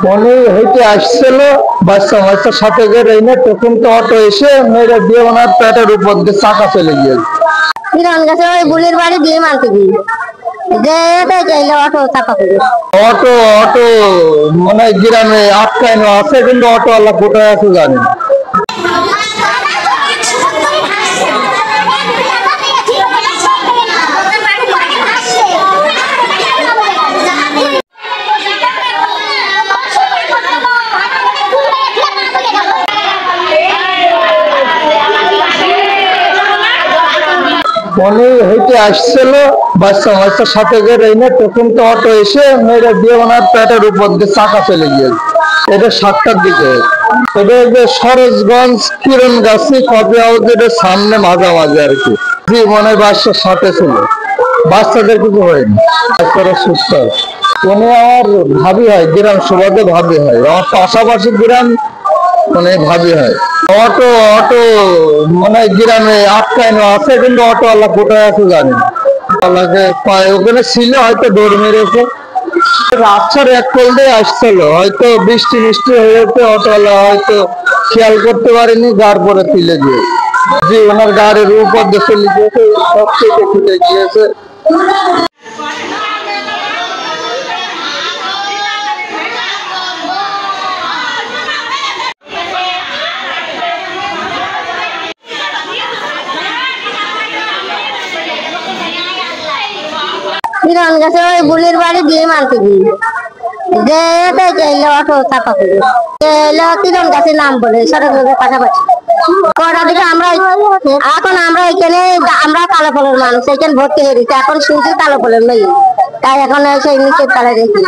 উনি হেঁটে আসছিল, বাচ্চা বাচ্চার সাথে করে এনে তখন তো অটো এসে মেরে দিয়ে ওনার পেটের উপর দিয়ে চাকা চলে গিয়েছে। কিরণ গেছে ওই বুলির বাড়ি দিয়ে মানতে গিয়ে অটো চাপা করে অটো অটো মানে গ্রামে আটকানো আছে, কিন্তু অটোওয়ালা কোথায় আছে জানি না। উনি হেঁটে আসছিল, বাচ্চা বাচ্চার সাথে করে এনে তখন তো অটো এসে মেরে দিয়ে ওনার পেটের উপর দিয়ে চাকা চলে গিয়েছে। এটা 7টার দিকে। এটা যে সরোজগঞ্জ কিরণগাছি কফি হাউসের সামনে মাঝামাঝি আর কি। জি, মনে হয় বাচ্চার সাথে ছিল, বাচ্চাদের কিছু হয়নি, বাচ্চারা সুস্থ। উনি আমার ভাবি হয়, গ্রাম সভাতে ভাবি হয়, আমার পাশাপাশি গ্রাম মানে ভাবি হয়। অটো অটো মানে গ্রামে আটকানো আছে, কিন্তু অটোওয়ালা কোথায় আছে জানি না। ওখানে ছিল, হয়তো দৌড় মেরেছে। রাস্তার এক কোল দিয়ে আসছিল, হয়তো বৃষ্টি মিষ্টি হয়েছে, অটোওয়ালা হয়তো খেয়াল করতে পারেনি, গাড় পরে তুলে দিয়ে জি ওনার গাড়ির উপর দিয়ে চলে গিয়েছে, সব থেকে ফুটে গিয়েছে। কিরণ গেছে ওই বুলির বাড়ি দিয়ে মানতে গিয়ে অটো চাপা করে কিরণ গাছের নাম বলে সড়কের পাশাপাশি কটা দিকে আমরা এখন আমরা এখানে আমরা কালো ফলের মানুষ, এখানে ভর্তি হয়ে গেছে, এখন শুনছি কালো ফলের মেয়ে, তাই এখন সেই নিচের তালে দেখি।